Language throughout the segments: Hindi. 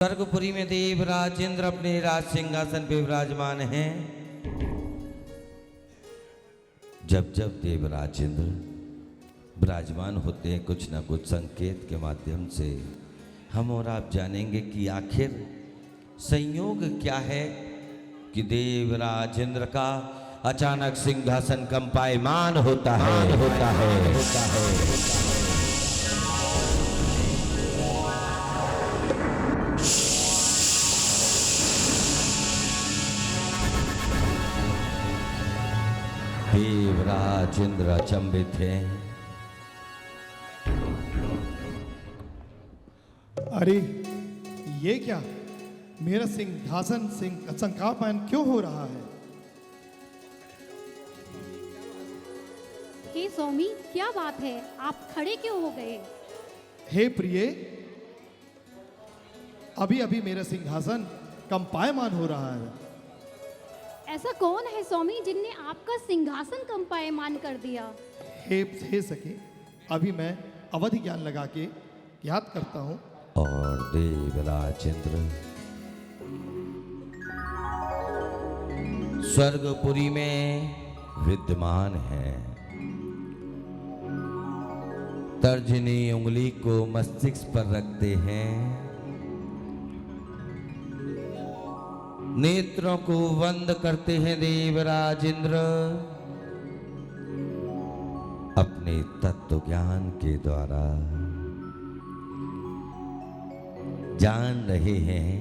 स्वर्गपुरी में देव राजेंद्र अपने राज सिंहासन पे विराजमान हैं। जब जब देव राजेंद्र विराजमान होते हैं, कुछ ना कुछ संकेत के माध्यम से हम और आप जानेंगे कि आखिर संयोग क्या है कि देव राजेंद्र का अचानक सिंहासन कंपायमान होता है। देव राजेंद्र अचंभित हैं। अरे ये क्या, मेरा सिंहासन कंपायमान क्यों हो रहा है? हे स्वामी, क्या बात है? आप खड़े क्यों हो गए? हे प्रिय, अभी अभी मेरा सिंहासन कंपायमान हो रहा है। ऐसा कौन है स्वामी जिनने आपका सिंहासन कंपायमान कर दिया? हे सके, अभी मैं अवधि ज्ञान लगा के याद करता हूँ। और देव राजेंद्र स्वर्गपुरी में विद्यमान है। तर्जनी उंगली को मस्तिष्क पर रखते हैं, नेत्रों को बंद करते हैं। देव राजेंद्र अपने तत्व ज्ञान के द्वारा जान रहे हैं।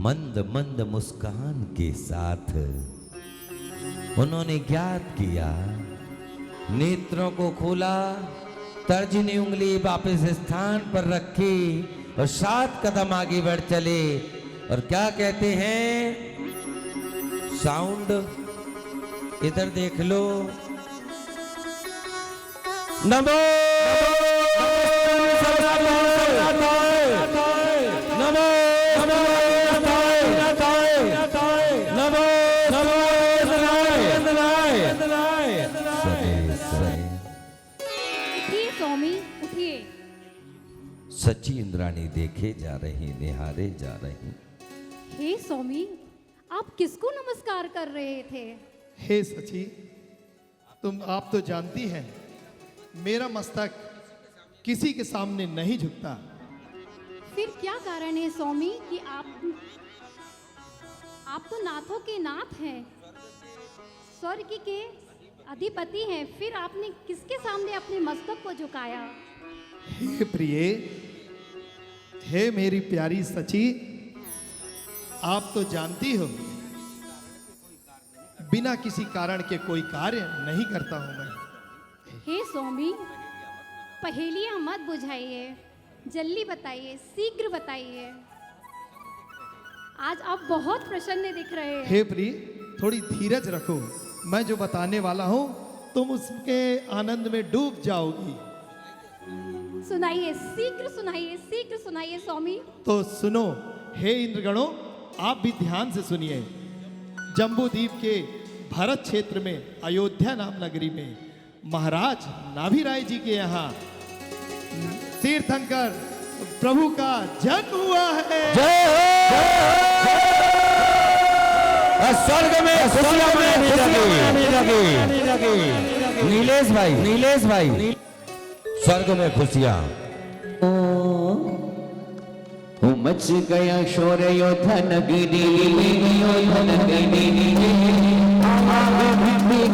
मंद मंद मुस्कान के साथ उन्होंने ज्ञात किया, नेत्रों को खोला, तर्जनी उंगली वापस स्थान पर रखी और 7 कदम आगे बढ़ चले। और क्या कहते हैं? साउंड इधर देख लो। नमो स्वामी उठिए। सची इंद्राणी देखे जा रही, निहारे जा रही। हे स्वामी, आप किसको नमस्कार कर रहे थे? हे सची, आप तो जानती हैं मेरा मस्तक किसी के सामने नहीं झुकता। फिर क्या कारण है स्वामी कि आप तो नाथों के नाथ हैं, स्वर्ग के अधिपति हैं, फिर आपने किसके सामने अपने मस्तक को झुकाया? हे प्रिय, हे मेरी प्यारी सची, आप तो जानती हो बिना किसी कारण के कोई कार्य नहीं करता हूं मैं। हे स्वामी, पहेलियां मत बुझाइए, जल्दी बताइए, शीघ्र बताइए। आज आप बहुत प्रसन्न दिख रहे हैं। हे प्रिय, थोड़ी धीरज रखो, मैं जो बताने वाला हूं तुम उसके आनंद में डूब जाओगी। सुनाइए, शीघ्र सुनाइए स्वामी। तो सुनो हे इंद्रगणों, आप भी ध्यान से सुनिए। जम्बूद्वीप के भरत क्षेत्र में अयोध्या नाम नगरी में महाराज नाभिराय जी के यहाँ तीर्थंकर प्रभु का जन्म हुआ है। स्वर्ग में नीलेश भाई स्वर्ग में खुशियां। मच गया शोर योद्धा नगरी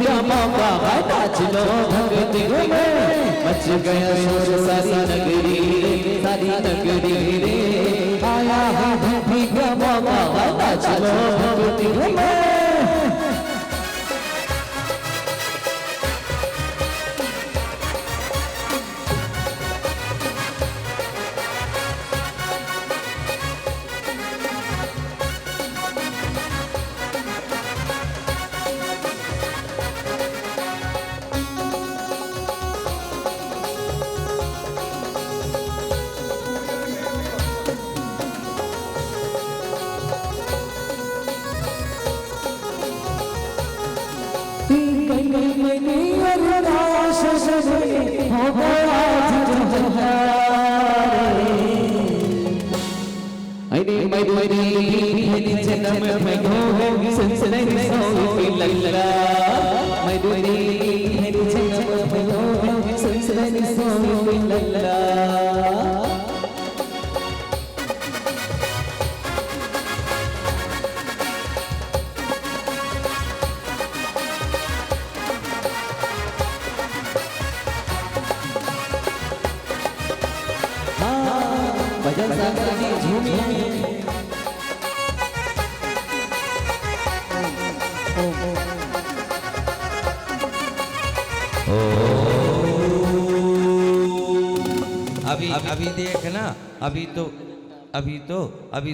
का मौका है, नाच लो भगत में। मच गया शोर सारी नगरी रे, आया है भक्ति का मौका है, नाच लो भगत में। अरे मधुरी जन्म भयो संसदन सोई लल्ला मधुरी जन्म भयो संसदन सोई लल्ला भजन सागर जी झूमी अभी देखना, अभी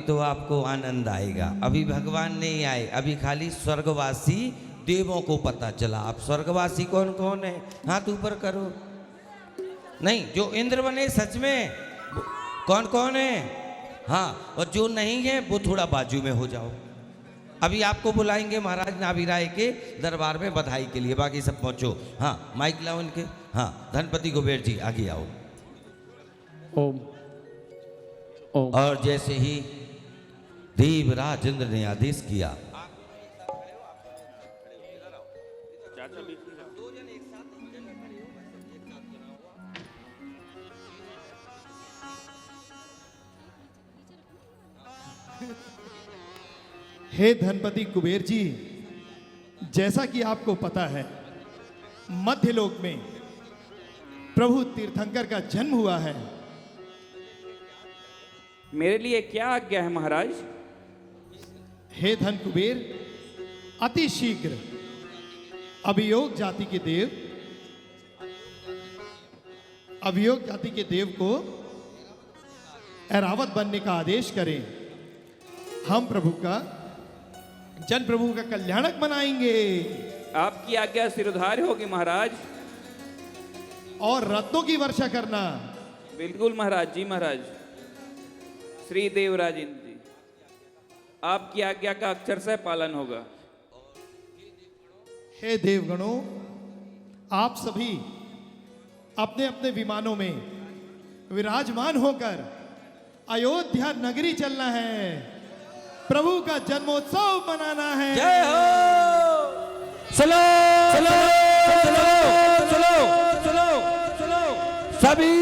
तो आपको आनंद आएगा। अभी भगवान नहीं आए, अभी खाली स्वर्गवासी देवों को पता चला। आप स्वर्गवासी कौन कौन है? हाथ ऊपर करो। नहीं, जो इंद्र बने सच में कौन कौन है? हाँ, और जो नहीं है वो थोड़ा बाजू में हो जाओ। अभी आपको बुलाएंगे महाराज नाभि राय के दरबार में बधाई के लिए, बाकी सब पहुंचो। हाँ, माइक लाओ इनके। हाँ, धनपति कुबेर जी आगे आओ। ओम ओम। और जैसे ही देवराज इंद्र ने आदेश किया, हे धनपति कुबेर जी, जैसा कि आपको पता है, मध्यलोक में प्रभु तीर्थंकर का जन्म हुआ है। मेरे लिए क्या आज्ञा है महाराज? हे धन कुबेर, अति शीघ्र अभियोग जाति के देव को ऐरावत बनने का आदेश करें। हम जन प्रभु का कल्याणक बनाएंगे आपकी आज्ञा सिरोधार्य होगी महाराज। और रत्नों की वर्षा करना। बिल्कुल महाराज जी। महाराज श्री देवराज इंद्र जी, आपकी आज्ञा का अक्षरशः पालन होगा। हे देवगणों, आप सभी अपने अपने विमानों में विराजमान होकर अयोध्या नगरी चलना है। प्रभु का जन्मोत्सव मनाना है। जय हो। चलो चलो चलो चलो चलो चलो सभी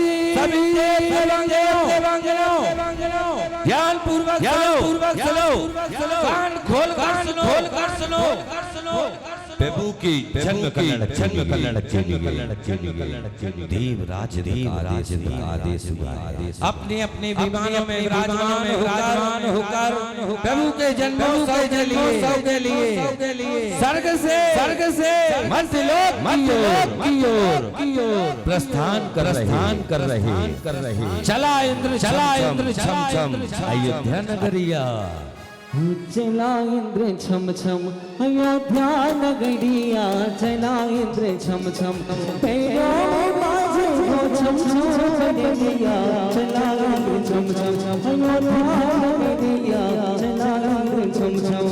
देवांगनाओं ध्यान पूर्वक चलो। कान खोल कर सुनो। प्रभु की जन्म कल्याण के लिए देवराज आदेश अपने अपने विमानों में विराजमान होकर प्रभु के जन्मोत्सव के लिए स्वर्ग से मध्यलोक की ओर प्रस्थान कर रहे। चला इंद्र छम अयोध्या नगरिया। चला इंद्र छम छम अयोध्या नगरिया। चला इंद्र छम छम पैरों में बाजे हो छम छम नगरिया। चला इंद्र छम छम अयोध्या नगरिया। चला इंद्र छम छम।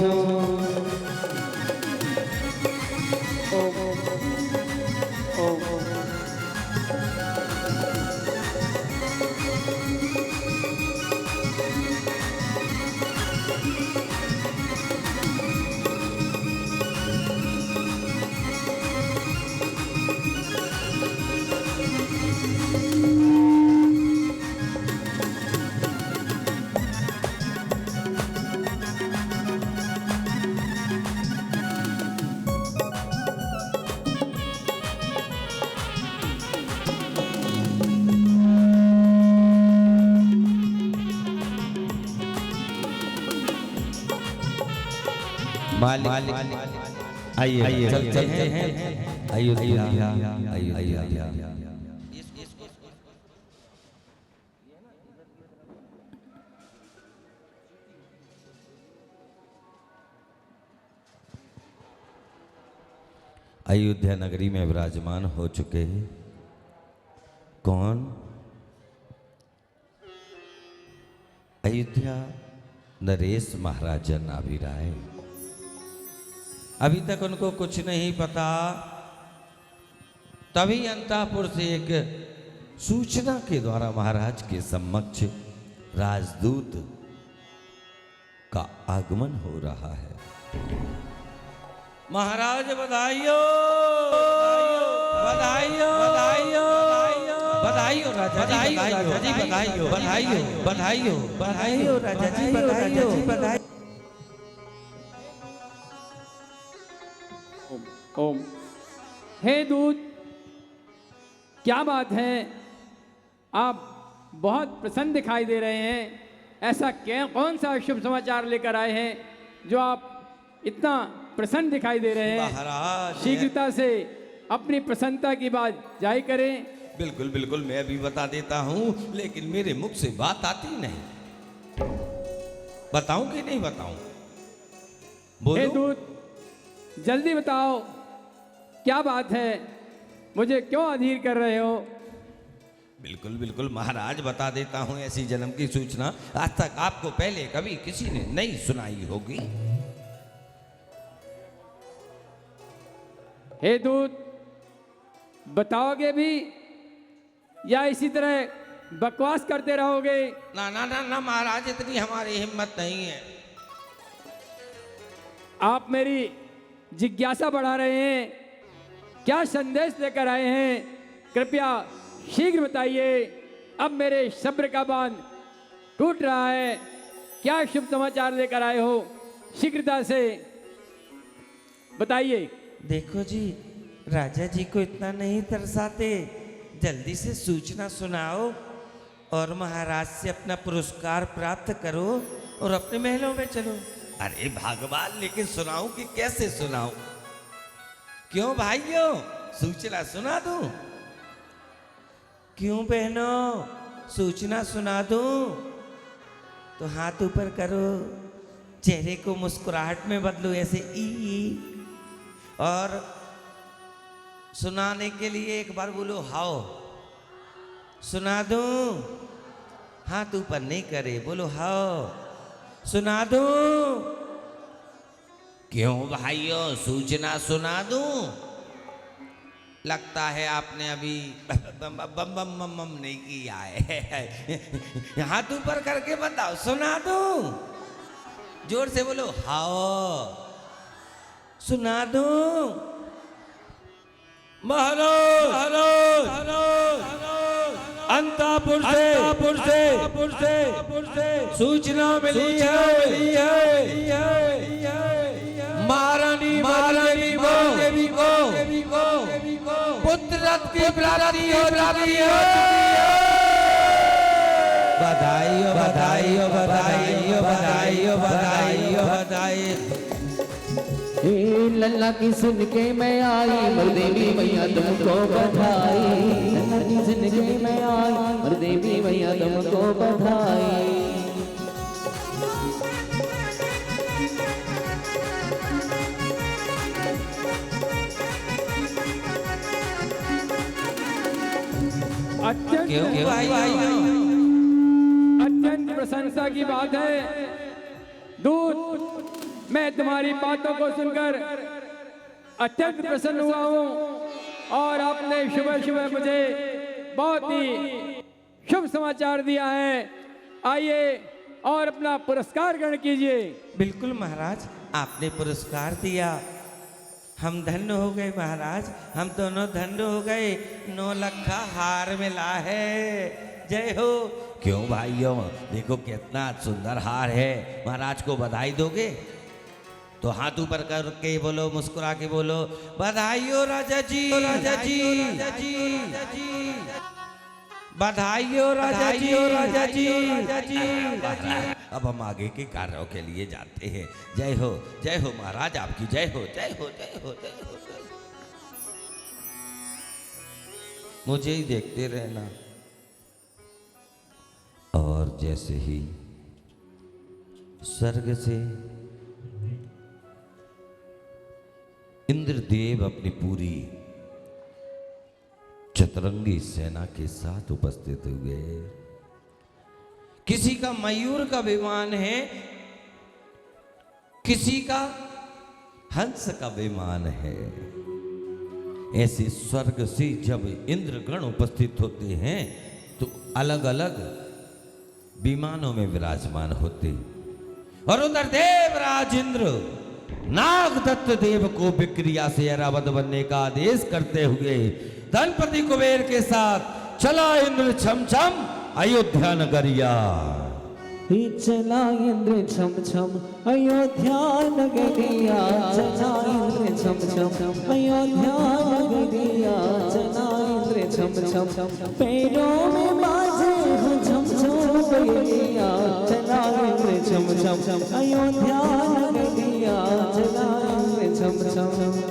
आइए चलते हैं अयोध्या। अयोध्या नगरी में विराजमान हो चुके हैं कौन? अयोध्या नरेश महाराजा नाभि राय। अभी तक उनको कुछ नहीं पता, तभी अंतापुर से एक सूचना के द्वारा महाराज के समक्ष राजदूत का आगमन हो रहा है। महाराज बधाइयो बधाइयो बधाइयो बधाइयो राजा जी, बधाइयो बधाइयो बधाइयो बधाइयो राजा जी, बधाइयो बधाइयो। ओम। हे दूत, क्या बात है, आप बहुत प्रसन्न दिखाई दे रहे हैं। ऐसा क्या, कौन सा शुभ समाचार लेकर आए हैं जो आप इतना प्रसन्न दिखाई दे रहे हैं? महाराज शीघ्रता से अपनी प्रसन्नता की बात जाहिर करें। बिल्कुल बिल्कुल, मैं भी बता देता हूँ, लेकिन मेरे मुख से बात आती नहीं। बताऊं कि नहीं बताऊं? हे बोलो। दूत, जल्दी बताओ, क्या बात है, मुझे क्यों अधीर कर रहे हो? बिल्कुल बिल्कुल महाराज, बता देता हूँ। ऐसी जन्म की सूचना आज तक आपको पहले कभी किसी ने नहीं सुनाई होगी। हे दूत, बताओगे भी या इसी तरह बकवास करते रहोगे? ना ना ना ना महाराज, इतनी हमारी हिम्मत नहीं है। आप मेरी जिज्ञासा बढ़ा रहे हैं। क्या संदेश लेकर आए हैं, कृपया शीघ्र बताइए। अब मेरे सब्र का बांध टूट रहा है। क्या शुभ समाचार लेकर आए हो, शीघ्रता से बताइए। देखो जी, राजा जी को इतना नहीं तरसाते, जल्दी से सूचना सुनाओ और महाराज से अपना पुरस्कार प्राप्त करो और अपने महलों में चलो। अरे भगवान, लेकिन सुनाऊं कि कैसे सुनाऊं? क्यों भाइयों, सूचना सुना दूं? क्यों बहनों, सूचना सुना दूं? तो हाथ ऊपर करो, चेहरे को मुस्कुराहट में बदलो, ऐसे ई, और सुनाने के लिए एक बार बोलो हाओ। सुना दूं? हाथ ऊपर नहीं करे, बोलो हाओ। सुना दूं? क्यों भाइयों, सूचना सुना दूं? लगता है आपने अभी बम बम बम बम बम नहीं किया है। हाथ ऊपर करके बताओ, सुना दूं? जोर से बोलो हाओ। सुना दूं? महाराज अंतापुर से सूचना मिली है। महारानी देवी को पुत्र रथ की प्राप्ति हो चुकी है। बधाइयो बधाइयो बधाइयो बधाइयो बधाइयो बधाइयो। लल्ला की सुन के मैं आई, मरदेवी मैया तुमको बधाई। लल्ला की सुन के मैं आई, मरदेवी मैया तुमको बधाई। अत्यंत प्रशंसा की बात है दूत, मैं तुम्हारी बातों को सुनकर अत्यंत प्रसन्न हुआ हूँ और आपने सुबह सुबह मुझे बहुत ही शुभ समाचार दिया है। आइए और अपना पुरस्कार ग्रहण कीजिए। बिल्कुल महाराज, आपने पुरस्कार दिया, हम धन्य हो गए महाराज, हम दोनों धन्य हो गए। 9 लखा हार मिला है। जय हो। क्यों भाइयों, देखो कितना सुंदर हार है। महाराज को बधाई दोगे तो हाथ ऊपर करके बोलो, मुस्कुरा के बोलो, बधाई हो राजा जी, राजा जी, राजा जी, बधाई हो राजा जी, राजा जी, राजा जी। अब हम आगे के कार्यों के लिए जाते हैं। जय हो महाराज, आपकी जय हो, जय हो, जय हो, जय हो। मुझे ही देखते रहना। और जैसे ही स्वर्ग से इंद्रदेव अपनी पूरी चतुरंगी सेना के साथ उपस्थित हुए, किसी का मयूर का विमान है, किसी का हंस का विमान है। ऐसे स्वर्ग से जब इंद्रगण उपस्थित होते हैं तो अलग अलग विमानों में विराजमान होते और उधर देवराज इंद्र नागदत्त देव को विक्रिया से ऐरावत बनने का आदेश करते हुए धनपति कुबेर के साथ चला इंद्र छम छम अयोध्या नगरिया। चला इंद्र छम छम अयोध्या नगरिया, चला इंद्र छम छम अयोध्या नगरिया, चला इंद्र छम छम पैरों में बाजे हो छम छम बजरिया, चला इंद्र छम छम अयोध्या नगरिया, चला इंद्र छम छम।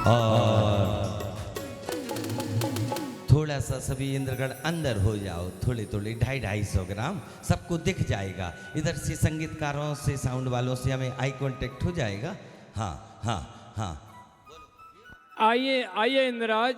और थोड़ा सा सभी इंद्रगढ़ अंदर हो जाओ, थोड़ी थोड़ी 250-250 ग्राम सबको दिख जाएगा। इधर से संगीतकारों से साउंड वालों से हमें आई कांटेक्ट हो जाएगा। हाँ हाँ हाँ, आइए आइए इंद्रराज।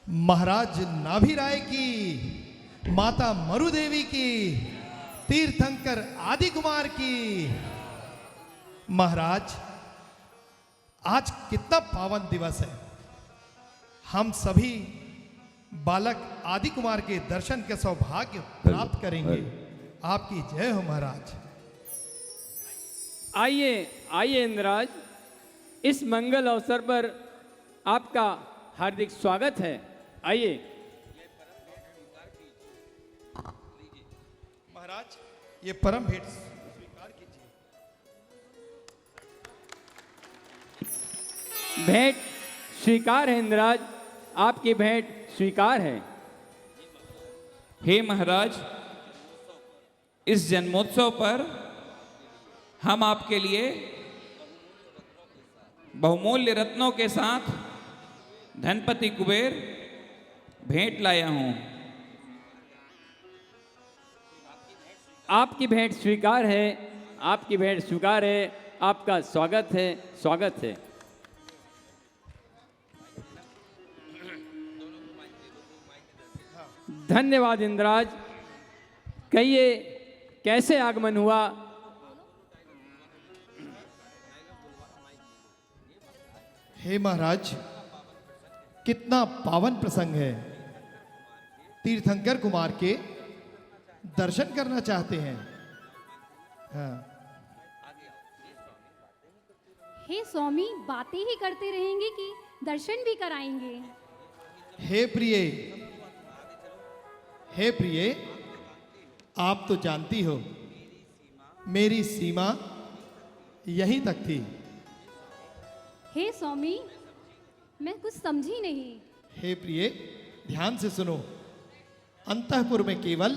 महाराज नाभिराय की, माता मरुदेवी की, तीर्थंकर आदि कुमार की। महाराज, आज कितना पावन दिवस है। हम सभी बालक आदि कुमार के दर्शन के सौभाग्य प्राप्त करेंगे। आपकी जय हो महाराज। आइए आइए इंद्रराज, इस मंगल अवसर पर आपका हार्दिक स्वागत है। आइए महाराज, ये परम भेंट स्वीकार कीजिए। भेंट स्वीकार है इंद्रराज, आपकी भेंट स्वीकार है। हे महाराज, इस जन्मोत्सव पर हम आपके लिए बहुमूल्य रत्नों के साथ धनपति कुबेर भेंट लाया हूं। आपकी भेंट स्वीकार है, आपकी भेंट स्वीकार है। आपका स्वागत है, स्वागत है। धन्यवाद इंद्रराज। कहिए कैसे आगमन हुआ? हे महाराज, कितना पावन प्रसंग है। तीर्थंकर कुमार के दर्शन करना चाहते हैं। हाँ। हे स्वामी, बातें ही करते रहेंगे कि दर्शन भी कराएंगे? हे प्रिय, हे प्रिय, आप तो जानती हो मेरी सीमा यहीं तक थी। हे स्वामी, मैं कुछ समझी नहीं। हे प्रिय, ध्यान से सुनो। अंतःपुर में केवल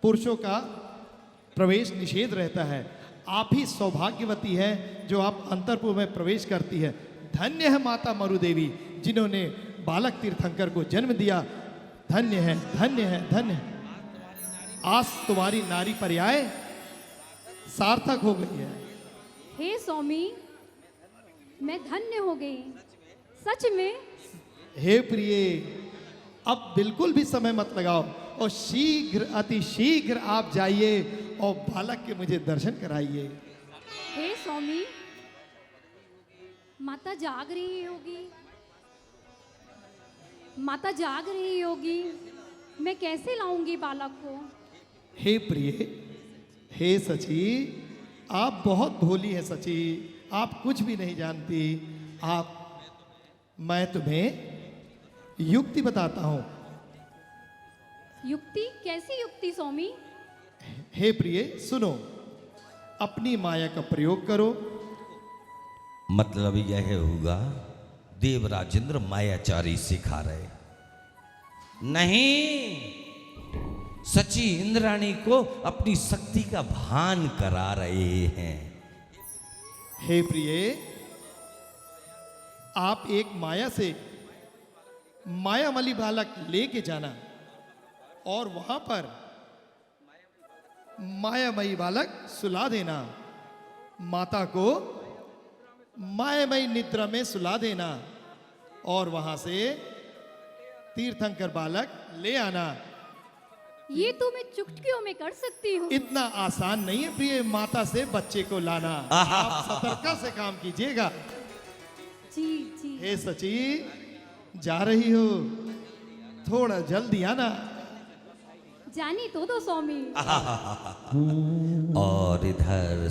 पुरुषों का प्रवेश निषेध रहता है। आप ही सौभाग्यवती हैं जो आप अंतःपुर में प्रवेश करती है। धन्य है माता मरुदेवी, जिन्होंने बालक तीर्थंकर को जन्म दिया। धन्य है, धन्य है, धन्य है। आज तुम्हारी नारी पर्याय सार्थक हो गई है। हे स्वामी, मैं धन्य हो गई, सच में। हे प्रिय, अब बिल्कुल भी समय मत लगाओ और शीघ्र, अति शीघ्र आप जाइए और बालक के मुझे दर्शन कराइए। हे स्वामी, माता जाग रही होगी, माता जाग रही होगी, मैं कैसे लाऊंगी बालक को? हे प्रिय, हे सची, आप बहुत भोली हैं सची, आप कुछ भी नहीं जानती। मैं तुम्हें युक्ति बताता हूं। युक्ति? कैसी युक्ति स्वामी? हे प्रिय, सुनो, अपनी माया का प्रयोग करो। मतलब यह होगा देवराजेंद्र मायाचारी सिखा रहे नहीं, सची इंद्राणी को अपनी शक्ति का भान करा रहे हैं। हे प्रिय, आप एक माया से मायामली बालक लेके जाना और वहां पर मायामयी बालक सुला देना। माता को मायामयी निद्रा में सुला देना और वहां से तीर्थंकर बालक ले आना। ये तो मैं चुटकियों में कर सकती हूँ। इतना आसान नहीं है प्रिय माता से बच्चे को लाना। आप सतर्कता से काम कीजिएगा। जी जी। हे सची, जा रही हो, थोड़ा जल्दी आना। जानी तो दो स्वामी। और इधर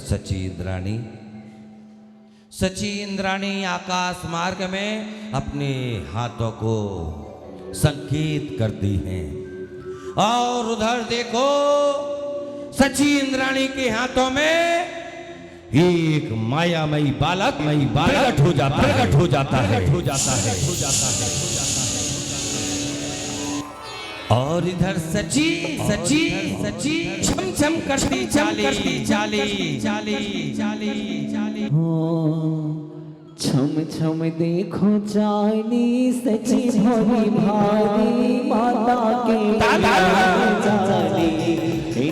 सची इंद्राणी आकाश मार्ग में अपने हाथों को संकेत करती हैं और उधर देखो सची इंद्राणी के हाथों में एक मायामयी बालक प्रकट हो जाता है। और इधर सची छम छम करती चाली। छम छम देखो चाली, सची भोली भारी माता के चाली।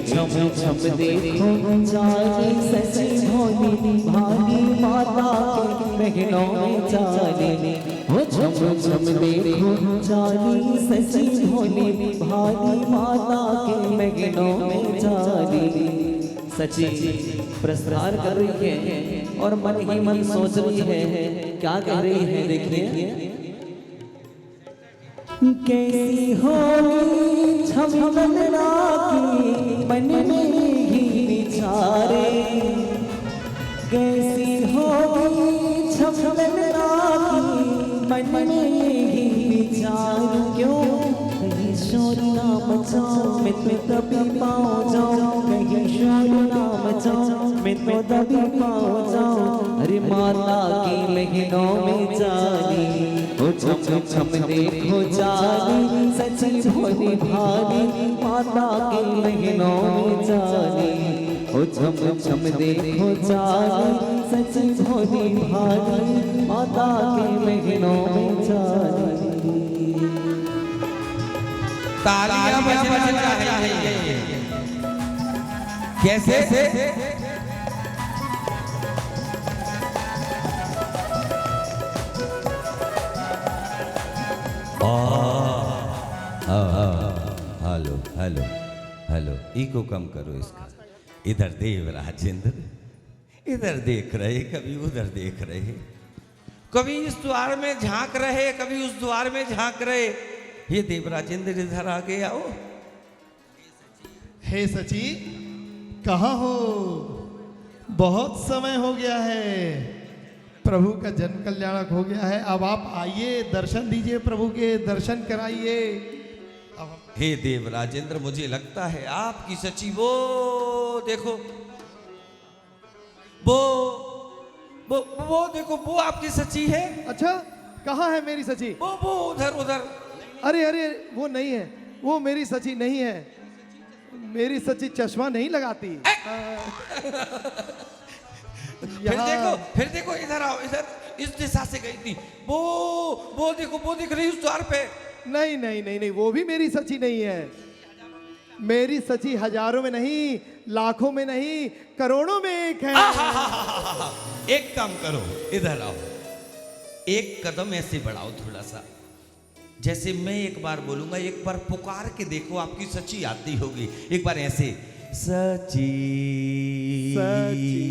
छम छम देखो चाली, सची भोली भारी माता के बहनों में चाली। हो छम छम देखो चाली, सची भोली भारी माता के बहनों में चाली। सची प्रसार कर रही है और मन ही मन सोच रही है, क्या कह रही है देखिए। कैसी होगी छमना की मन में ही विचारे, कैसी होगी छमना की मन में ही विचार। क्यों शोर ना मचाओ, मैं तो दबी पाओ जाऊं, कहीं शोर ना मचाओ, मैं तो दबी पाओ जाऊं। अरे माता की महीनों में जानी, ओ छम छम देखो जानी, सची भोली भारी माता की महीनों में जानी। ओ छम छम देखो जानी, सची भोली भारी माता की महीनों में जानी। तालियां बजना चाहिए। कैसे? हेलो, इको कम करो इसका। इधर देवराजेंद्र इधर देख रहे, कभी उधर देख रहे, कभी इस द्वार में झांक रहे, कभी उस द्वार में झांक रहे। ये देवराजेंद्र इधर आ गए, आओ। हे सची, कहाँ हो? बहुत समय हो गया है, प्रभु का जन्म कल्याणक हो गया है। अब आप आइए, दर्शन दीजिए, प्रभु के दर्शन कराइए। हे देवराजेंद्र, मुझे लगता है आपकी सची वो देखो, वो देखो, वो आपकी सची है। अच्छा, कहाँ है मेरी सची? वो उधर। अरे वो नहीं है, वो मेरी सची नहीं है। मेरी सची चश्मा नहीं लगाती। फिर देखो, इधर आओ, इधर इस दिशा से गई थी। वो देखो, वो दिख रही उस द्वार पे। नहीं नहीं नहीं नहीं, वो भी मेरी सची नहीं है। मेरी सची हजारों में नहीं, लाखों में नहीं, करोड़ों में एक है। एक काम करो, इधर आओ, एक कदम ऐसे बढ़ाओ थोड़ा सा, जैसे मैं एक बार बोलूंगा, एक बार पुकार के देखो, आपकी सची आती होगी। एक बार ऐसे, सची सची।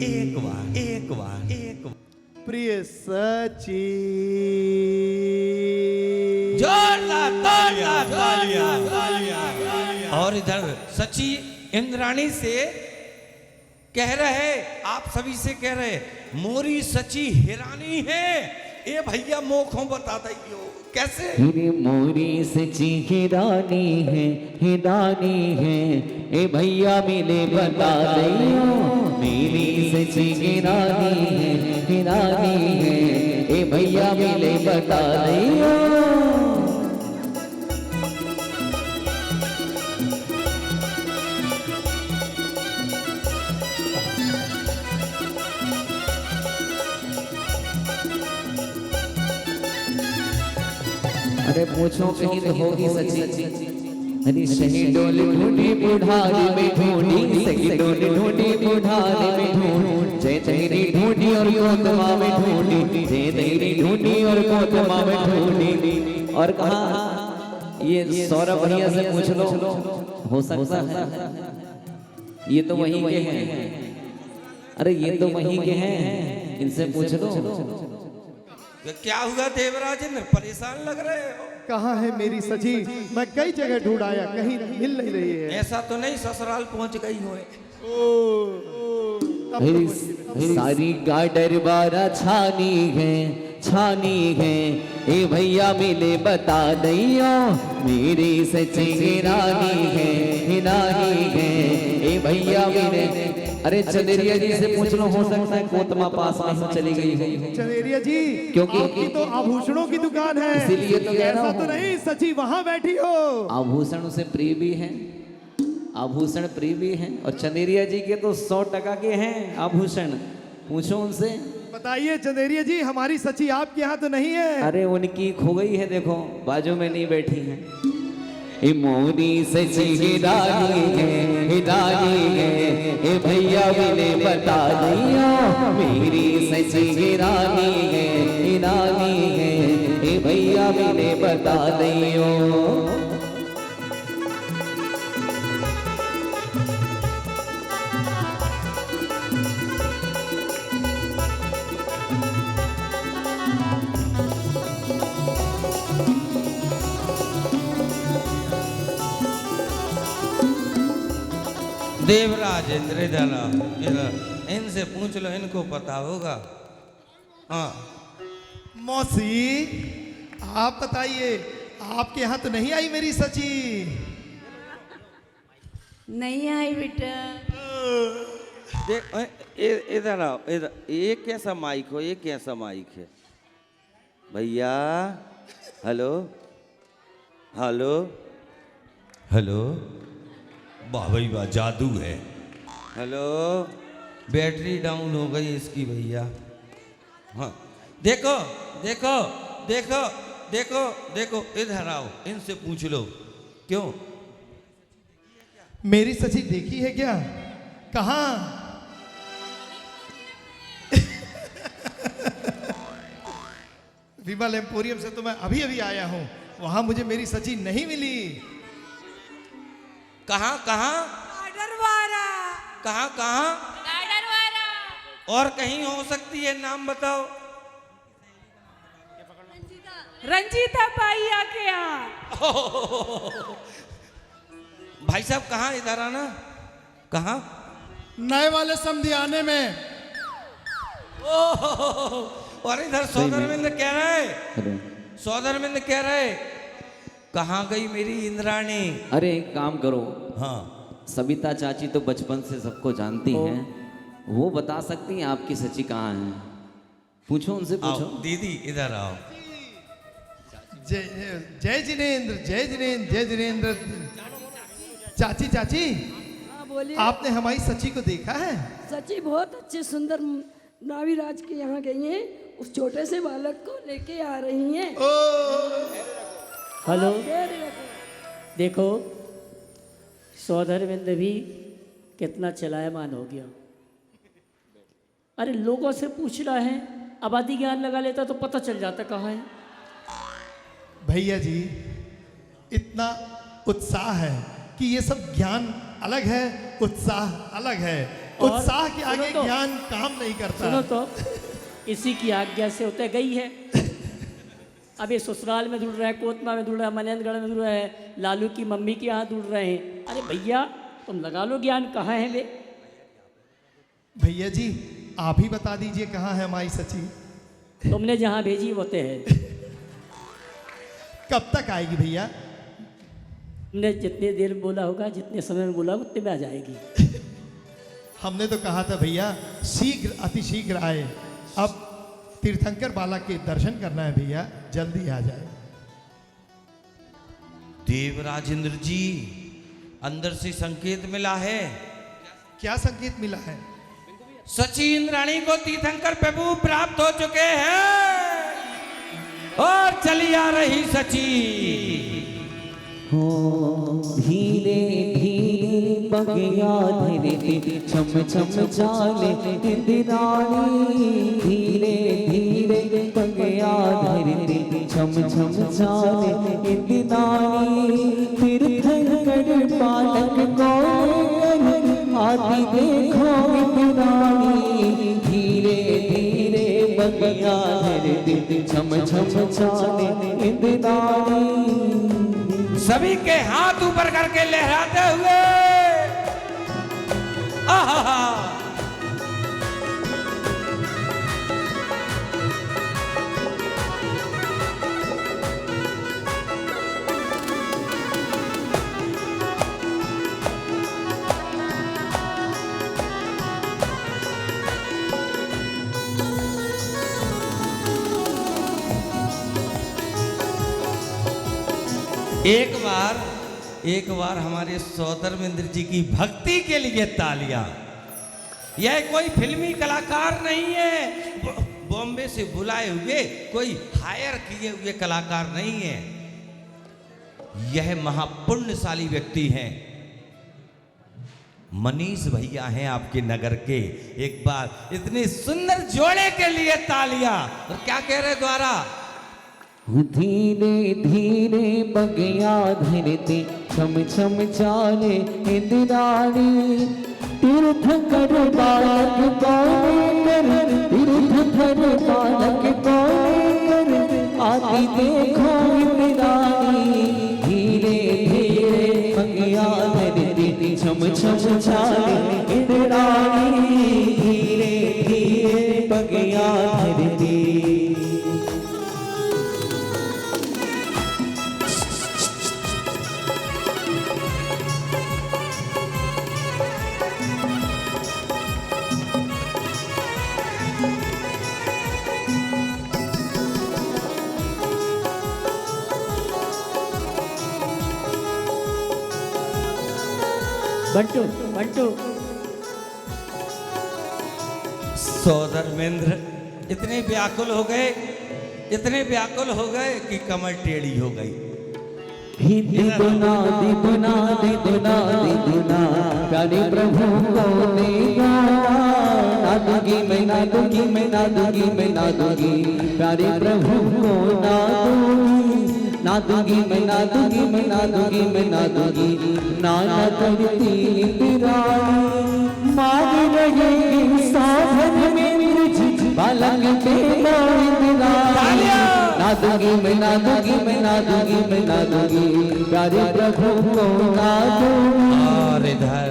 एक बार, एक बार, एक बार। प्रिय सची। जोरदार तालियां। और इधर सची इंद्राणी से कह रहे, आप सभी से कह रहे, मोरी सची हिरानी है। ए भैया मोखों बता दियो कैसे। हिरे मोरी सची हिरानी है, हिरानी है, ए भैया मिले बता दियो। मेरी सची हिरानी है, हिरानी है, ए भैया मिले बता दियो। अरे पूछो कहीं तो होगी सची। अरे सही डोल ढूंढी बुढ़ारी में ढूंढी, सही डोल ढूंढी बुढ़ारी में ढूंढी, जय तेरी ढूंढी और कोतमा में ढूंढी, जय तेरी ढूंढी और कोतमा में ढूंढी। और कहा ये सौरभ भैया से पूछ लो, हो सकता है ये तो वहीं के हैं। अरे ये तो वहीं के हैं, इनसे पूछ लो। क्या हुआ देवराज इंद्र, परेशान लग रहे हो? कहाँ है मेरी सची? मैं कई जगह ढूंढाया, कहीं मिल नहीं रही है। ऐसा तो नहीं ससुराल पहुंच गई हो? सारी गाडर बारा छानी है, छानी है, ए भैया मिले बता दैयो। मेरी सची हिरानी है, हिरानी है, ए भैया मिले। अरे चंदेरिया जी से पूछ लो, हो सकता है कोतमा पास में चली गई है। चंदेरिया जी, क्योंकि आपकी तो आभूषणों की दुकान है, इसीलिए तो कह रहा ऐसा हूं। तो नहीं सची वहां बैठी हो। आभूषण उसे प्रिय भी है, आभूषण प्रिय भी है, और चंदेरिया जी के तो 100% के हैं आभूषण। पूछो उनसे। बताइए चंदेरिया जी, हमारी सची आपके यहाँ तो नहीं है? अरे उनकी खो गई है, देखो बाजू में नहीं बैठी है। ए मोरी सची हिरानी है, हिरानी है, ए भैया मिले बता दियो। मेरी सची हिरानी है, हिरानी है, ए भैया मिले बता दियो। देवराज इंद्र इधर इनसे पूछ लो, इनको पता होगा। हाँ मौसी, आप बताइए, आपके यहाँ तो नहीं आई मेरी सची? नहीं आई बेटा। देख इधर आओ, इधर। ये कैसा माइक हो, ये कैसा माइक है भैया? हेलो हेलो हेलो, वाह भाई वाह, जादू है। हेलो, बैटरी डाउन हो गई इसकी भैया। हाँ देखो देखो देखो देखो देखो, इधर आओ, इनसे पूछ लो। क्यों? मेरी सची देखी है क्या? कहाँ? विमल एम्पोरियम से तो मैं अभी अभी आया हूं, वहां मुझे मेरी सची नहीं मिली। कहाँ कहाँ? गाडरवारा। कहाँ कहाँ? गाडरवारा। और कहीं हो सकती है, नाम बताओ। रंजीता पाइया के यहाँ। भाई साहब कहाँ? इधर आना। कहाँ? नए वाले समधियाने में। और इधर सौदरमिंद कह रहे, सौदरमिंद कह रहे, कहाँ गई मेरी इंद्राणी? अरे एक काम करो, हाँ सविता चाची तो बचपन से सबको जानती हैं, वो बता सकती हैं आपकी सची कहाँ है। पूछो उनसे, आओ पूछो। दीदी इधर आओ। जय जिनेन्द्र, जय जिनेन्द्र, जय जिनेन्द्र। चाची चाची, बोलिए। आपने हमारी सची को देखा है? सची बहुत अच्छे सुंदर नावीराज के यहाँ गई हैं, उस छोटे से बालक को लेके आ रही हैं। हेलो, देर लगे। देखो सौधरविंद भी कितना चलायमान हो गया। अरे लोगों से पूछ रहा है, आबादी ज्ञान लगा लेता तो पता चल जाता कहाँ है। भैया जी, इतना उत्साह है कि ये सब ज्ञान अलग है, उत्साह अलग है। और उत्साह के आगे सुनो तो, ज्ञान काम नहीं करता। सुनो तो, इसी की आज्ञा से होते गई है। अब ये ससुराल में ढूंढ रहा है, कोतमा में ढूंढ रहा है, मनेंद्रगढ़ में ढूंढ रहा है, लालू की मम्मी के यहाँ ढूंढ रहे हैं। अरे भैया तुम लगा लो ज्ञान, कहाँ है वे? भैया जी आप ही बता दीजिए कहाँ है हमारी सची। तुमने जहाँ भेजी होते हैं। कब तक आएगी भैया? तुमने जितनी देर में बोला होगा, जितने समय में बोला उतने में आ जाएगी। हमने तो कहा था भैया शीघ्र अतिशीघ्र आए। अब तीर्थंकर बालक के दर्शन करना है भैया, जल्दी आ जाए। देवराजेंद्र जी, अंदर से संकेत मिला है। क्या संकेत मिला है? सची इंद्राणी को तीर्थंकर प्रभु प्राप्त हो चुके हैं और चली आ रही सची। हो धीरे धीरे बगिया धीरे छम छम चाले इंद्राणी, धीरे धीरे बगिया धीरे छम छम चाले इंद्राणी। तीर्थंकर बालक को आती देखो इंद्राणी, धीरे धीरे बगिया धीरे छम छम चाले इंद्राणी। सभी के हाथ ऊपर करके लहराते हुए आहा। एक बार हमारे सौधरविंद जी की भक्ति के लिए तालियां। यह कोई फिल्मी कलाकार नहीं है, बॉम्बे से बुलाए हुए कोई हायर किए हुए कलाकार नहीं है। यह महापुण्यशाली व्यक्ति हैं, मनीष भैया हैं आपके नगर के। एक बार इतने सुंदर जोड़े के लिए तालियां। और क्या कह रहे द्वारा? धीरे धीरे बगिया धरते छम छम चाले इंद्राणी। तीर्थंकर बालक कौन कर, तीर्थंकर बालक कौन कर, आती देखो इंद्राणी। धीरे धीरे बगिया धरते छम छम चाले इंद्राणी, धीरे धीरे बगिया धरते। बंटू बंटू, सौधर्मेंद्र इतने व्याकुल हो गए, इतने व्याकुल हो गए कि कमर टेढ़ी हो गई। दिदुना दिदुना दिदुना दिदुना प्यारे प्रभु को दे गाना। ना दूंगी मैं, ना दूंगी मैं, ना दूंगी मैं, ना दूंगी प्यारे प्रभु को ना दूंगी। ना दूंगी मैं, ना दूंगी मैं, ना दूंगी मैं, ना दूंगी ना ना करती इंद्राणी। मांग रहे साधन में मुझ बालक के इंद्राणी। ना दूंगी मैं, ना दूंगी मैं, ना दूंगी मैं, ना दूंगी प्यारे प्रभु को ना दूंगी। और इधर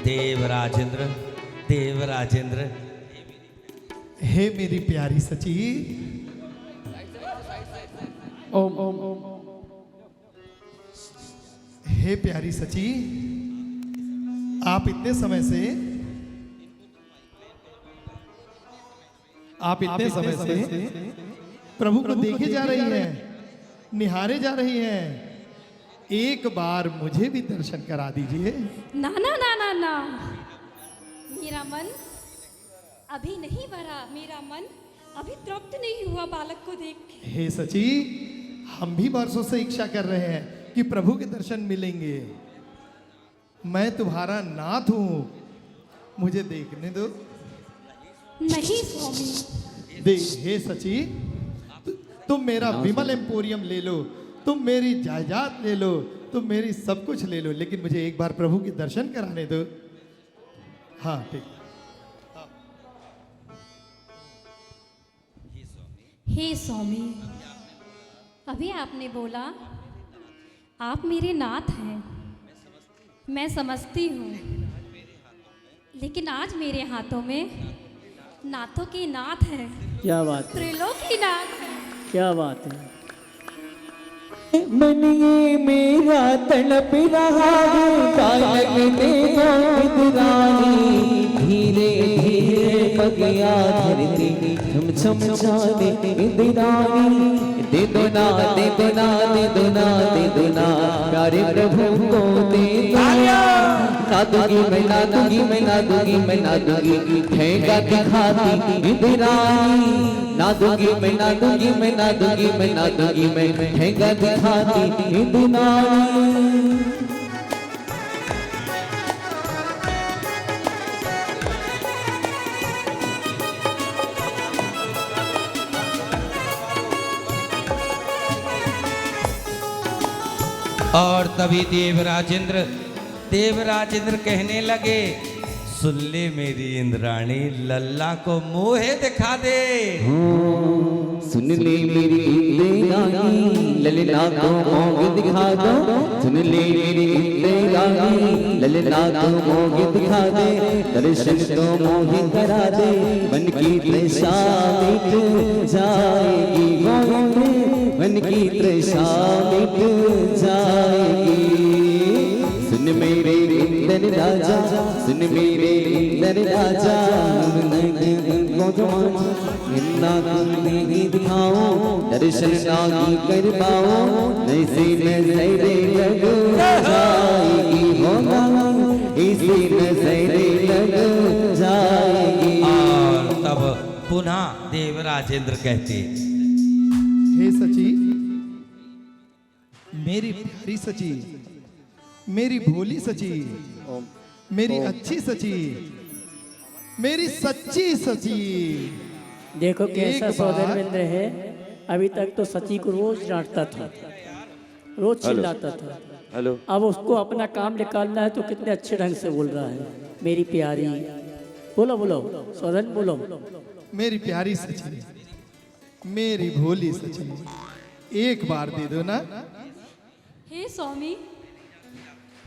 देवराजेंद्र, देवराजेंद्र, हे मेरी प्यारी सची। ओम ओम ओम। हे प्यारी सची, आप इतने समय से प्रभु को देखे जा रही हैं, निहारे जा रही हैं। एक बार मुझे भी दर्शन करा दीजिए। ना ना ना ना ना, मेरा मन अभी नहीं भरा, मेरा मन अभी तृप्त नहीं हुआ बालक को देख के। हे सची, हम भी वर्षों से इच्छा कर रहे हैं कि प्रभु के दर्शन मिलेंगे। मैं तुम्हारा नाथ हूं, मुझे देखने दो। नहीं स्वामी। देख हे सची, तुम मेरा विमल एम्पोरियम ले लो, तुम मेरी जायदाद ले लो, तुम मेरी सब कुछ ले लो, लेकिन मुझे एक बार प्रभु के दर्शन कराने दो। हाँ ठीक। हे स्वामी, अभी आपने बोला आप मेरे नाथ हैं, मैं समझती हूँ, लेकिन आज मेरे हाथों में नाथों के नाथ है, क्या बात है, त्रिलोकीनाथ है। क्या बात है। मन ये मेरा तड़प रहा है, कायक देखो इतरानी, धीरे धीरे पगिया धरती छम छम जाने इंद्राणी। दे दो ना दे दो ना दे दो ना दे दो ना, प्यारे प्रभु को दे दो। ना दूंगी मैं ना दूंगी मैं ना दूंगी मैं ना दूंगी, ठेका दिखाती इंद्राणी। ना दूंगी मैं ना दूंगी मैं ना दूंगी मैं ना दूंगी मैं, ठेका दिखाती इंद्राणी। और तभी देवराजेंद्र कहने लगे, सुन ले मेरी इंद्राणी, लल्ला को मुँह दिखा दे। सुन ले मेरी इंद्राणी, लल्ला को मुँह दिखा दो। सुन ले मेरी इंद्राणी, लल्ला को मुँह दिखा दे। दर्शन तो मोहि करा दे, मन की तृषा मिट जाएगी गोविंद, मन की तृषा मिट जाएगी। सुन मेरे इंद्र राजा, सुन मेरे इंद्र राजा, नहीं दिखाओ, दर्शन नहीं कर पाओ, ऐसी नजरे लग जाएगी होगा, ऐसी नजरे लग जाएगी। और तब पुनः देवराजेंद्र कहते, हे सची, मेरी प्यारी सची, मेरी भोली सची, मेरी अच्छी सची, मेरी सच्ची सची। देखो कैसा एक सौदेवेंद्र है, अभी तक तो सची को रोज डांटता था, रोज चिल्लाता था। हेलो, अब उसको अपना काम निकालना है तो कितने अच्छे ढंग से बोल रहा है। मेरी प्यारी, बोलो बोलो सौदन बोलो। मेरी प्यारी सची, मेरी भोली सची, एक बार दे दो ना। हे स्वामी,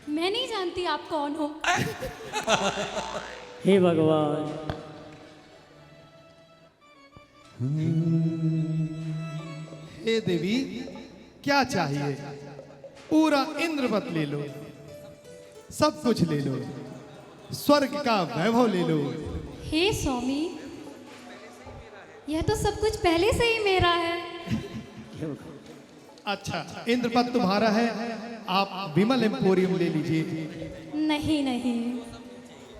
मैं नहीं जानती आप कौन हो। हे भगवान, हे देवी, क्या चाहिए? पूरा इंद्रवत ले लो, सब कुछ ले लो, स्वर्ग का वैभव ले लो। हे स्वामी, यह तो सब कुछ पहले से ही मेरा है। अच्छा, इंद्रपद तुम्हारा है, आप विमल एम्पोरियम ले लीजिए। नहीं नहीं,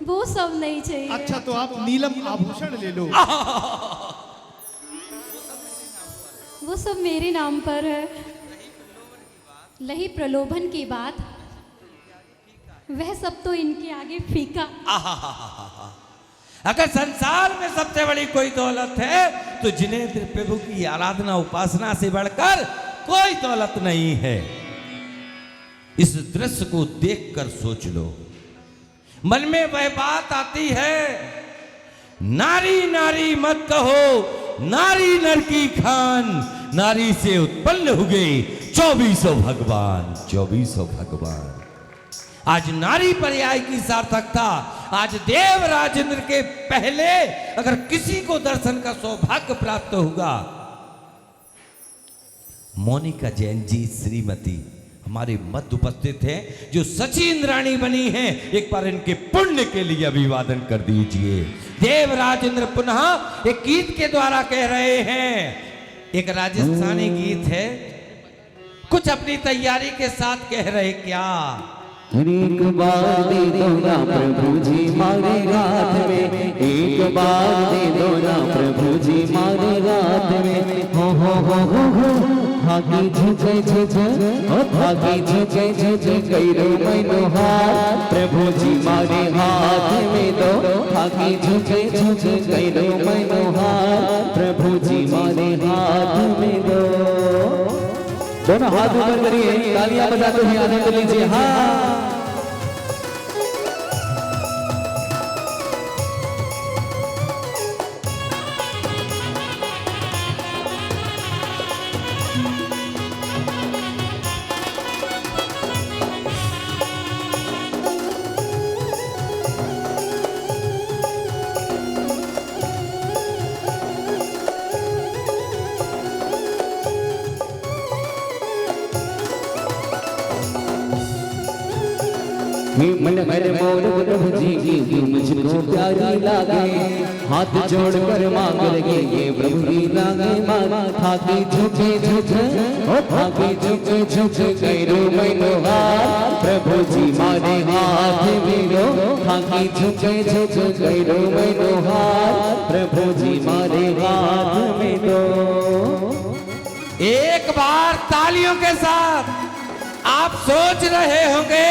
वो सब नहीं चाहिए। अच्छा, तो आप नीलम आभूषण ले लो। वो सब मेरे नाम पर है। लही प्रलोभन की बात, वह सब तो इनके आगे फीका। अगर संसार में सबसे बड़ी कोई दौलत है तो जिनेंद्र प्रभु की आराधना उपासना से बढ़कर कोई दौलत नहीं है। इस दृश्य को देखकर सोच लो, मन में वह बात आती है, नारी नारी मत कहो, नारी नर की खान, नारी से उत्पन्न हुए 2400 भगवान, 2400 भगवान। आज नारी पर्याय की सार्थकता, आज देवराजेंद्र के पहले अगर किसी को दर्शन का सौभाग्य प्राप्त होगा, मोनिका जैन जी श्रीमती हमारे मध्य उपस्थित हैं, जो सची इंद्राणी बनी हैं। एक बार इनके पुण्य के लिए अभिवादन कर दीजिए। देवराजेंद्र पुनः एक गीत के द्वारा कह रहे हैं, एक राजस्थानी गीत है, कुछ अपनी तैयारी के साथ कह रहे क्या? एक बार दे दो ना प्रभु जी मारे हाथ में, एक बार दे दो ना प्रभु जी मारे हाथ में। हो भागी झुके झुके, ओ भागी झुके झुके करो मैनो हाथ, प्रभु जी मारे हाथ में दो। भागी झुके झुके करो मैनो हाथ, प्रभु जी मारे हाथ में दो। दोनों हाथ ऊपर करिए, तालियां बजाते हुए आनंद लीजिए। हाँ मन भर मोर प्रभु जी की मुझको प्यारी लागे, हाथ जोड़ कर मांग लगे ये प्रभु की लागे माना। थाकी झुके झुके, ओ थाकी झुके झुके करो मैनो हाथ, प्रभु जी मारे हाथ में दो। थाकी झुके झुके करो मैनो हाथ, प्रभु जी मारे हाथ में दो। एक बार तालियों के साथ आप सोच रहे होंगे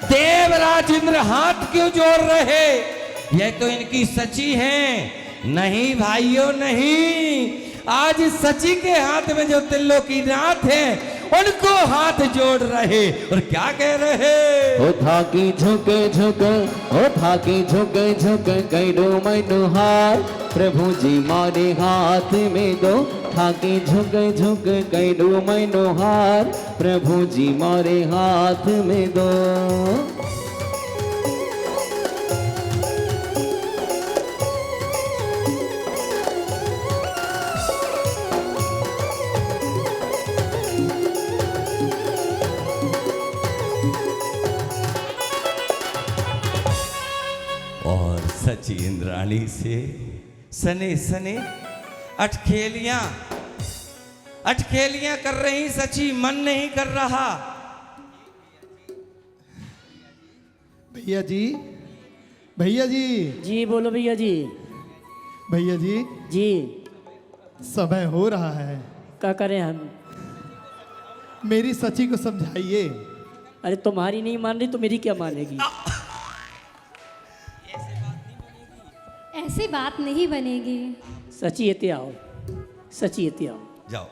देवराज इंद्र हाथ क्यों जोड़ रहे, ये तो इनकी सची है। नहीं भाइयों नहीं, आज सची के हाथ में जो त्रिलोकीनाथ है उनको हाथ जोड़ रहे और क्या कह रहे? ओ थाकी झुके झुके, ओ थाकी झुके झुके करो मैनो हाथ, प्रभु जी मारे हाथ में दो। थाकी झुके झुके करो मैनो हाथ, प्रभु जी मारे हाथ में दो। और सची इंद्राणी से सने सने अटखेलियां कर रही, सची मन नहीं कर रहा। भैया जी, भैया जी, जी बोलो भैया जी। भैया जी, जी समय हो रहा है, क्या करें हम? मेरी सची को समझाइए। अरे तुम्हारी नहीं मान रही तो मेरी क्या मानेगी? ऐसी बात नहीं बनेगी। सची इते आओ, सची इते आओ। जाओ।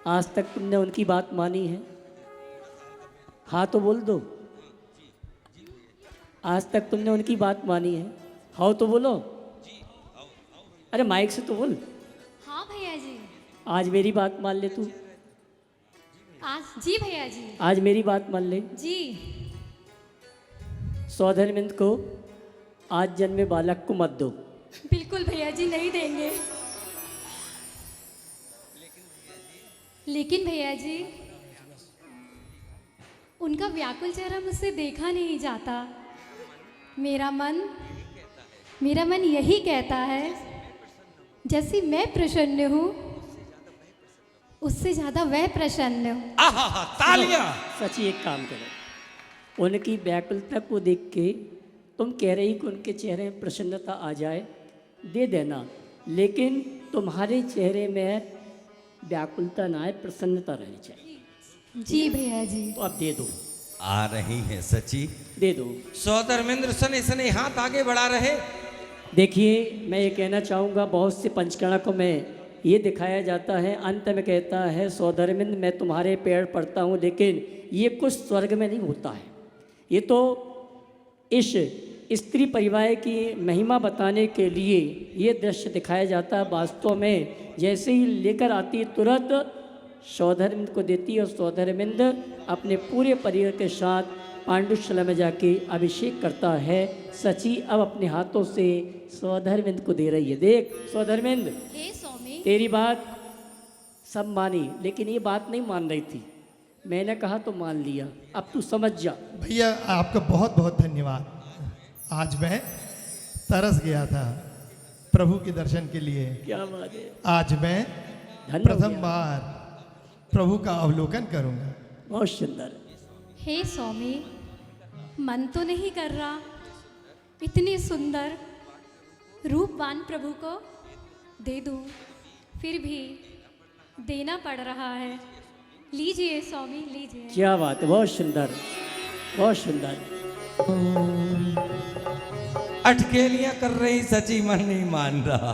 आज तक तुमने उनकी बात मानी है? हाँ तो बोल दो। आज तक तुमने उनकी बात मानी है? हाँ तो बोलो। अरे माइक से तो बोल। हाँ भैया जी। आज मेरी बात मान ले तू। आज जी भैया जी। आज मेरी बात मान ले। जी। सौधर्मिंद को आज जन्मे बालक को मत दो। बिल्कुल भैया जी, नहीं देंगे। लेकिन भैया जी, उनका व्याकुल चेहरा मुझसे देखा नहीं जाता। मेरा मन यही कहता है, जैसी मैं प्रसन्न हूँ उससे ज्यादा वह प्रसन्न हो। तालियां। सची एक काम करो, उनकी व्याकुलता को देख के तुम कह रही कि उनके चेहरे में प्रसन्नता आ जाए, दे देना, लेकिन तुम्हारे चेहरे में व्याकुलता ना आए, प्रसन्नता रहनी चाहिए। जी भैया जी। तो अब दे दो। आ रही है सची, दे दो। सौधर्मेंद्र सने सने हाथ आगे बढ़ा रहे। देखिए, मैं ये कहना चाहूँगा, बहुत से पंचकर्णकों में ये दिखाया जाता है, अंत में कहता है सौधर्मिंद मैं तुम्हारे पैर पड़ता हूँ, लेकिन ये कुछ स्वर्ग में नहीं होता है। ये तो इस स्त्री परिवार की महिमा बताने के लिए ये दृश्य दिखाया जाता है। वास्तव में जैसे ही लेकर आती है तुरंत सौधर्मिंद को देती है और सौधर्मिंद अपने पूरे परिवार के साथ पांडुशला में जाके अभिषेक करता है। सची अब अपने हाथों से सौधर्मिंद को दे रही है। देख सौधर्मिंद, हे स्वामी, तेरी बात सब मानी, लेकिन ये बात नहीं मान रही थी। मैंने कहा तो मान लिया, अब तू समझ जा। भैया आपका बहुत बहुत धन्यवाद। आज मैं तरस गया था प्रभु के दर्शन के लिए। क्या बात है। आज मैं धन्य हो प्रथम गया। बार प्रभु का अवलोकन करूंगा। बहुत सुंदर। हे स्वामी, मन तो नहीं कर रहा इतनी सुंदर रूपवान प्रभु को दे दूं, फिर भी देना पड़ रहा है। लीजिए स्वामी, लीजिए। क्या बात है, बहुत सुंदर, बहुत सुंदर। अटकेलियां कर रही, सची मन नहीं मान रहा।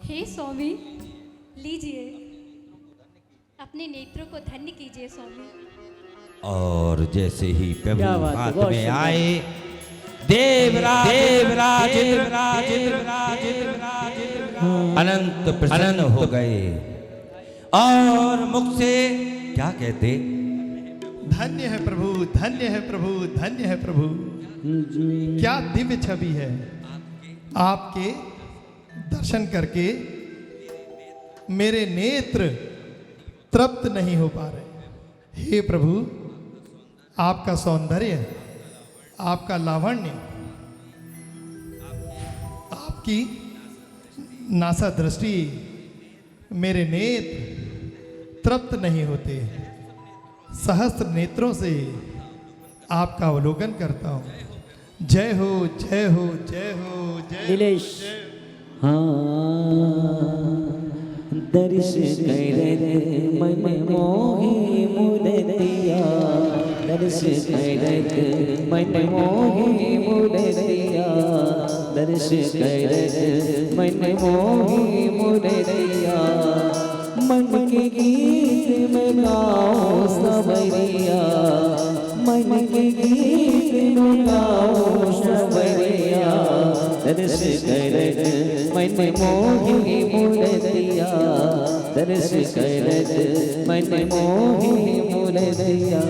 हे स्वामी, लीजिए, अपने नेत्रों को धन्य कीजिए स्वामी। और जैसे ही प्रभु क्या बात है, हाथ बहुत में सुंदर। आए, देवराज अनंत प्रसन्न हो गए और मुख से क्या कहते? धन्य है प्रभु, धन्य है प्रभु, धन्य है प्रभु। क्या दिव्य छवि है। आपके दर्शन करके मेरे नेत्र तृप्त नहीं हो पा रहे। हे प्रभु, आपका सौंदर्य, आपका लावण्य, आपकी नासा दृष्टि, मेरे नेत्र तृप्त नहीं होते। सहस्त्र नेत्रों से आपका अवलोकन करता हूँ। जय हो, जय हो, जय हो, जय नीलेश, दर्श करत मन मोहि मुरतिया, दर्श करत मन मोहि मुरतिया, दर्श करत मन मोहि मुरतिया, मन के गीत में गाओ सवरिया, मन के गीत में गाओ सवरिया, दर्श करत मन मोहि मुरतिया, दर्श करत मन मोहि मुरतिया।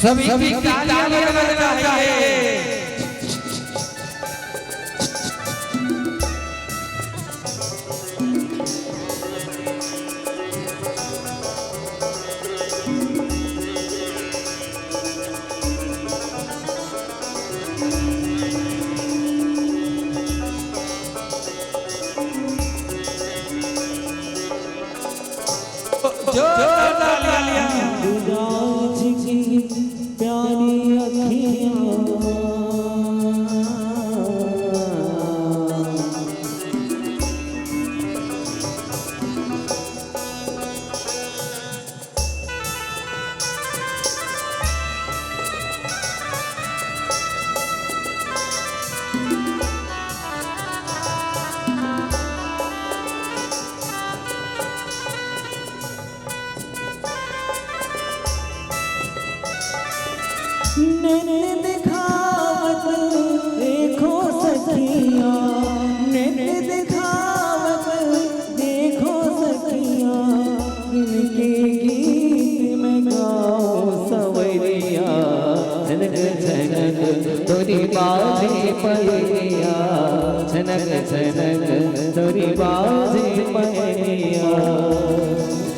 सभी की तालियां बजाना चाहिए। राज की प्यारी अखियाँ, नैन दिखावत देखो सखिया, नैन दिखावत देखो सखिया, इनके गीत में गाओ सवरिया, झनक झनक तोरी बाजे पैया, झनक झनक तोरी बाजे पैया।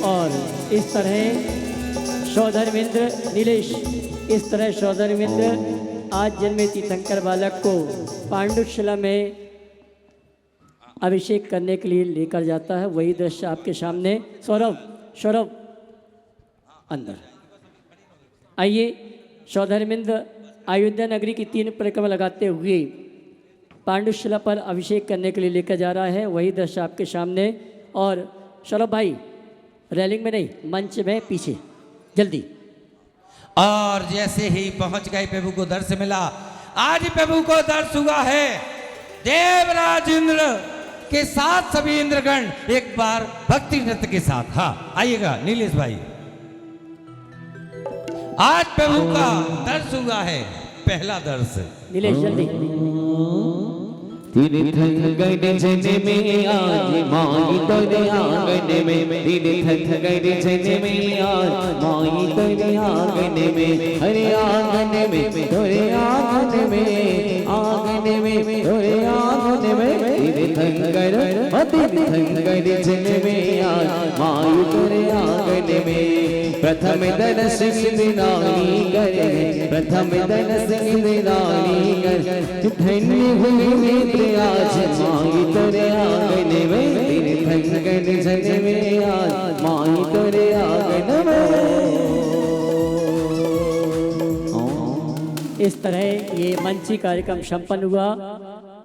और इस तरह सौधर्मेंद्र नीलेश, इस तरह सौधर्मेंद्र आज जन्मे तीर्थंकर बालक को पांडुशिला में अभिषेक करने के लिए लेकर जाता है। वही दृश्य आपके सामने। सौरभ, सौरभ अंदर आइए। सौधर्मेंद्र अयोध्या नगरी की 3 परिक्रमा लगाते हुए पांडुशिला पर अभिषेक करने के लिए लेकर जा रहा है। वही दृश्य आपके सामने। और सौरभ भाई, रेलिंग में नहीं, मंच में पीछे, जल्दी। और जैसे ही पहुंच गए, प्रभु को दर्श मिला। आज प्रभु को दर्श हुआ है। देवराज इंद्र के साथ सभी इंद्रगण एक बार भक्ति नृत्य के साथ। हाँ, आइएगा नीलेश भाई। आज प्रभु का दर्श हुआ है, पहला दर्श। नीलेश जल्दी। तीर्थंकर जन में आज माई तोरे आंगन में, तीर्थंकर जन में आज माई तोरे आंगन में, हरे आंगन में तोरे आंगन में, आंगन में तोरे आंगन में, तीर्थंकर तीर्थंकर जन में आज माई तोरे आंगन में। प्रथम दर्श निराली करे, प्रथम दर्श निराली कर, धन्य हुए नेत्र आज माई तोरे आंगन में, तीर्थंकर जन में आज मंची कार्यक्रम संपन्न हुआ।